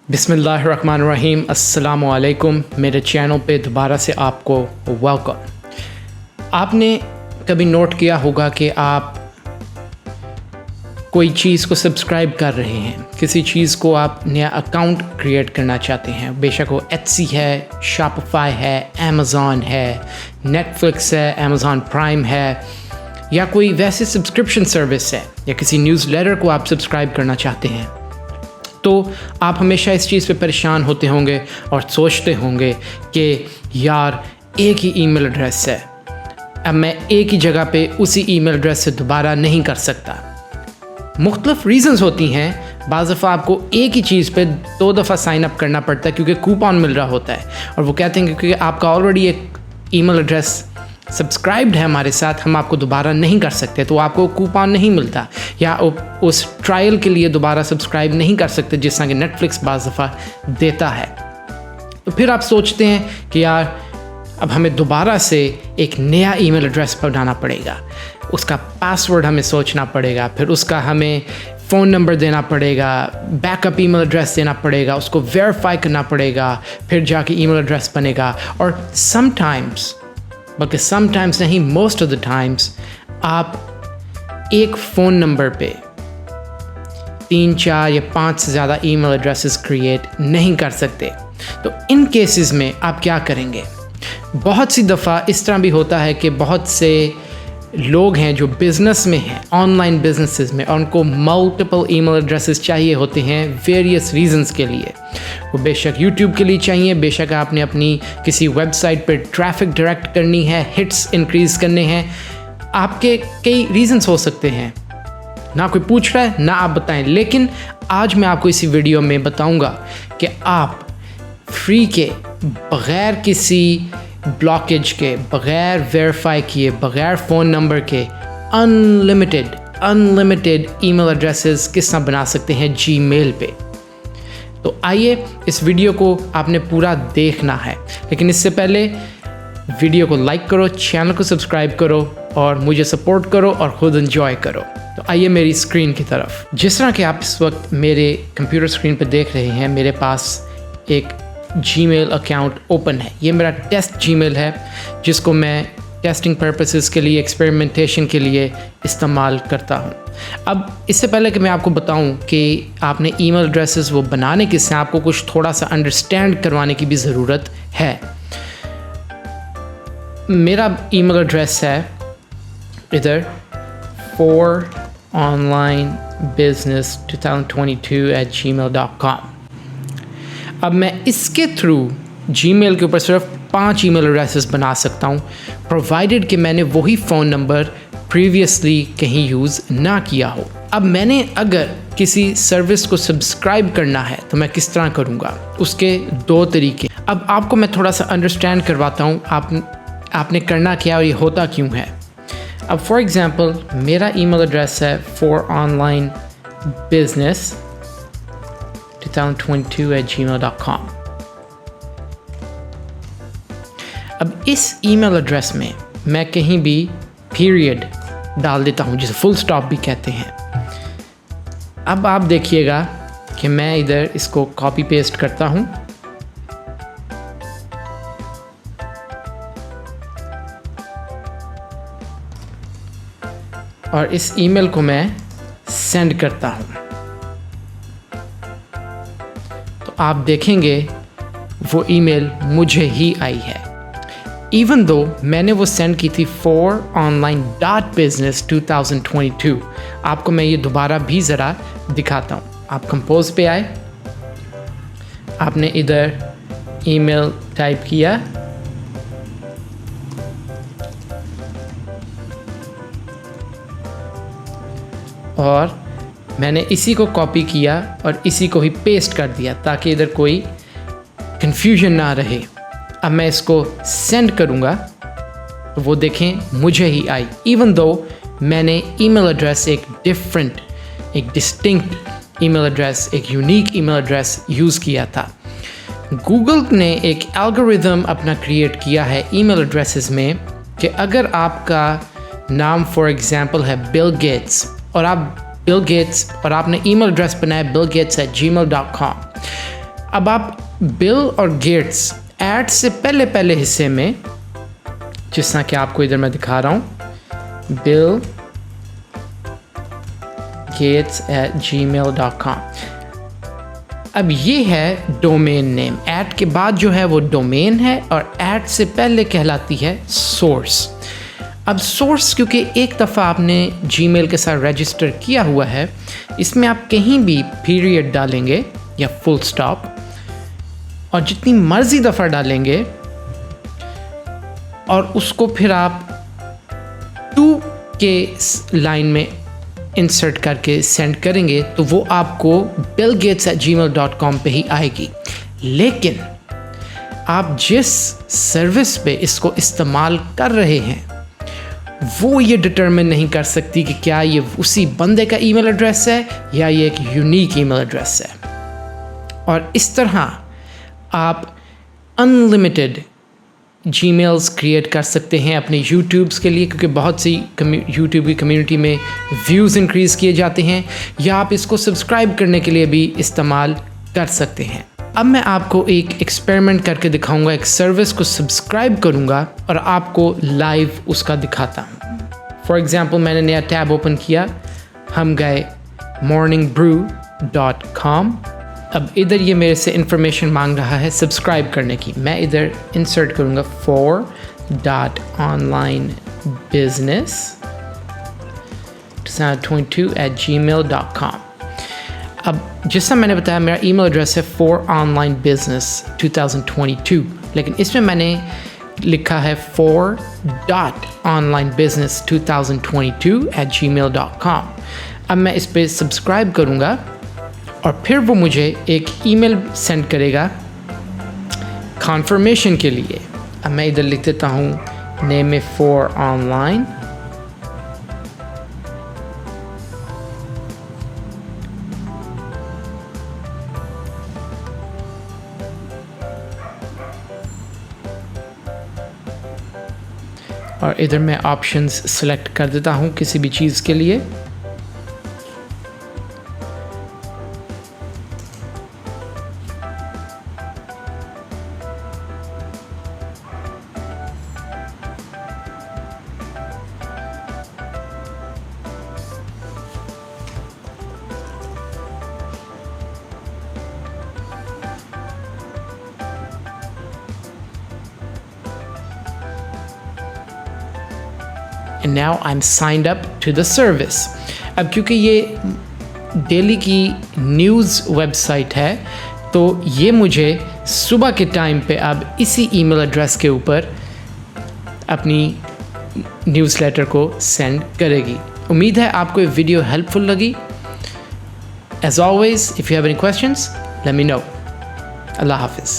बिस्मिल्लाहिर्रहमानिर्रहीम अस्सलामु अलैकुम। मेरे चैनल पे दोबारा से आपको वेलकम। आपने कभी नोट किया होगा कि आप कोई चीज़ को सब्सक्राइब कर रहे हैं, किसी चीज़ को आप नया अकाउंट क्रिएट करना चाहते हैं, बेशक वो एटसी है, शॉपिफाई है, अमेज़ॉन है, नेटफ्लिक्स है, अमेज़ॉन प्राइम है, या कोई वैसे सब्सक्रिप्शन सर्विस है, या किसी न्यूज़लेटर को आप सब्सक्राइब करना चाहते हैं। तो आप हमेशा इस चीज़ पे परेशान होते होंगे और सोचते होंगे कि यार एक ही ईमेल एड्रेस है, अब मैं एक ही जगह पे उसी ईमेल एड्रेस से दोबारा नहीं कर सकता। मुख्तलिफ रीज़न्स होती हैं। बाज़ दफ़ा आपको एक ही चीज़ पे 2 दफ़ा साइन अप करना पड़ता है क्योंकि कूपन मिल रहा होता है, और वो कहते हैं क्योंकि आपका ऑलरेडी एक ईमेल एड्रेस सब्सक्राइब्ड है हमारे साथ, हम आपको दोबारा नहीं कर सकते, तो आपको कूपन नहीं मिलता, या उस ट्रायल के लिए दोबारा सब्सक्राइब नहीं कर सकते जिस तरह कि नेटफ्लिक्स बाज़ दफ़ा देता है। तो फिर आप सोचते हैं कि यार अब हमें दोबारा से एक नया ईमेल एड्रेस बनाना पड़ेगा, उसका पासवर्ड हमें सोचना पड़ेगा, फिर उसका हमें फ़ोन नंबर देना पड़ेगा, बैकअप ईमेल एड्रेस देना पड़ेगा, उसको वेरीफाई करना पड़ेगा, फिर जाके ईमेल एड्रेस बनेगा। और समटाइम्स, बल्कि समटाइम्स नहीं, मोस्ट ऑफ द टाइम्स आप एक फ़ोन नंबर पे 3, 4 या 5 से ज़्यादा ईमेल एड्रेसेस क्रिएट नहीं कर सकते। तो इन केसेस में आप क्या करेंगे? बहुत सी दफ़ा इस तरह भी होता है कि बहुत से लोग हैं जो बिज़नेस में हैं, ऑनलाइन बिजनेसेस में, और उनको मल्टीपल ईमेल एड्रेसेस चाहिए होते हैं वेरियस रीजंस के लिए। वो बेशक यूट्यूब के लिए चाहिए, बेशक आपने अपनी किसी वेबसाइट पर ट्रैफिक डायरेक्ट करनी है, हिट्स इंक्रीज़ करने हैं, आपके कई रीजंस हो सकते हैं। ना कोई पूछ रहा है, ना आप बताएं, लेकिन आज मैं आपको इसी वीडियो में बताऊंगा कि आप फ्री के, बग़ैर किसी ब्लॉकेज के, बग़ैर वेरीफाई किए, बग़ैर फ़ोन नंबर के अनलिमिटेड ईमेल एड्रेसेस किस तरह बना सकते हैं जीमेल पे। तो आइए, इस वीडियो को आपने पूरा देखना है, लेकिन इससे पहले वीडियो को लाइक करो, चैनल को सब्सक्राइब करो और मुझे सपोर्ट करो और ख़ुद एंजॉय करो। तो आइए मेरी स्क्रीन की तरफ। जिस तरह कि आप इस वक्त मेरे कंप्यूटर स्क्रीन पर देख रहे हैं, मेरे पास एक जीमेल अकाउंट ओपन है। ये मेरा टेस्ट जीमेल है जिसको मैं टेस्टिंग पर्पसेस के लिए, एक्सपेरिमेंटेशन के लिए इस्तेमाल करता हूँ। अब इससे पहले कि मैं आपको बताऊँ कि आपने ईमेल एड्रेसेस वो बनाने किससे, आपको कुछ थोड़ा सा अंडरस्टैंड करवाने की भी ज़रूरत है। मेरा ईमेल एड्रेस है इधर foronlinebusiness2022@gmail.com। अब मैं इसके थ्रू जीमेल के ऊपर सिर्फ 5 ईमेल एड्रेसेस बना सकता हूँ, प्रोवाइडेड कि मैंने वही फ़ोन नंबर प्रीवियसली कहीं यूज़ ना किया हो। अब मैंने अगर किसी सर्विस को सब्सक्राइब करना है तो मैं किस तरह करूँगा? उसके 2 तरीके। अब आपको मैं थोड़ा सा अंडरस्टैंड करवाता हूँ आपने करना क्या और ये होता क्यों है। अब फॉर एग्ज़ाम्पल मेरा ईमेल एड्रेस है foronlinebusiness2022@gmail.com। अब इस ईमेल एड्रेस में मैं कहीं भी पीरियड डाल देता हूँ, जिसे फुल स्टॉप भी कहते हैं। अब आप देखिएगा कि मैं इधर इसको कॉपी पेस्ट करता हूँ, और इस ईमेल को मैं सेंड करता हूँ। तो आप देखेंगे वो ईमेल मुझे ही आई है, इवन दो मैंने वो सेंड की थी foronline.business2022। आपको मैं ये दोबारा भी ज़रा दिखाता हूँ। आप कंपोज पे आए, आपने इधर ईमेल टाइप किया, और मैंने इसी को कॉपी किया और इसी को ही पेस्ट कर दिया ताकि इधर कोई कन्फ्यूजन ना रहे। अब मैं इसको सेंड करूँगा तो वो देखें मुझे ही आई, इवन दो मैंने ईमेल एड्रेस एक डिस्टिंक्ट ईमेल एड्रेस, एक यूनिक ईमेल एड्रेस यूज़ किया था। गूगल ने एक एल्गोरिथम अपना क्रिएट किया है ईमेल एड्रेसेस में कि अगर आपका नाम फॉर एग्ज़ाम्पल है बिल गेट्स, और आपने ईमेल एड्रेस बनाया billgates@gmail.com, अब आप बिल और गेट्स ऐड से पहले हिस्से में, जिस तरह कि आपको इधर मैं दिखा रहा हूँ, बिल gates@gmail.com। अब ये है डोमेन नेम। ऐड के बाद जो है वो डोमेन है और ऐड से पहले कहलाती है सोर्स। अब सोर्स क्योंकि एक दफ़ा आपने जीमेल के साथ रजिस्टर किया हुआ है, इसमें आप कहीं भी पीरियड डालेंगे या फुल स्टॉप, और जितनी मर्ज़ी दफ़ा डालेंगे और उसको फिर आप टू के लाइन में इंसर्ट करके सेंड करेंगे तो वो आपको billgates@gmail.com पे ही आएगी। लेकिन आप जिस सर्विस पे इसको इस्तेमाल कर रहे हैं वो ये डिटरमिन नहीं कर सकती कि क्या ये उसी बंदे का ईमेल एड्रेस है या ये एक यूनिक ईमेल एड्रेस है। और इस तरह आप अनलिमिटेड जीमेल्स क्रिएट कर सकते हैं अपने यूट्यूब्स के लिए, क्योंकि बहुत सी यूट्यूब की कम्युनिटी में व्यूज़ इंक्रीज़ किए जाते हैं, या आप इसको सब्सक्राइब करने के लिए भी इस्तेमाल कर सकते हैं। अब मैं आपको एक एक्सपेरिमेंट करके दिखाऊंगा, एक सर्विस को सब्सक्राइब करूंगा और आपको लाइव उसका दिखाता हूं। फॉर एग्ज़ाम्पल मैंने नया टैब ओपन किया, हम गए morningbrew.com। अब इधर ये मेरे से इंफॉर्मेशन मांग रहा है सब्सक्राइब करने की। मैं इधर इंसर्ट करूँगा for.onlinebusiness22@gmail.com। अब जैसा मैंने बताया मेरा ईमेल एड्रेस है for.onlinebusiness2022, लेकिन इसमें मैंने लिखा है for.onlinebusiness2022@gmail.com। अब मैं इस पर सब्सक्राइब करूँगा और फिर वो मुझे एक ईमेल सेंड करेगा कॉन्फर्मेशन के लिए। अब मैं इधर लिख देता हूँ नेम में for online, और इधर मैं ऑप्शंस सेलेक्ट कर देता हूँ किसी भी चीज़ के लिए। And now I'm signed up to the service। अब क्योंकि ये डेली की न्यूज़ वेबसाइट है तो ये मुझे सुबह के टाइम पे अब इसी ईमेल एड्रेस के ऊपर अपनी न्यूज़लेटर को सेंड करेगी। उम्मीद है आपको ये वीडियो हेल्पफुल लगी। As always, if you have any questions, let me know। अल्लाह हाफिज़।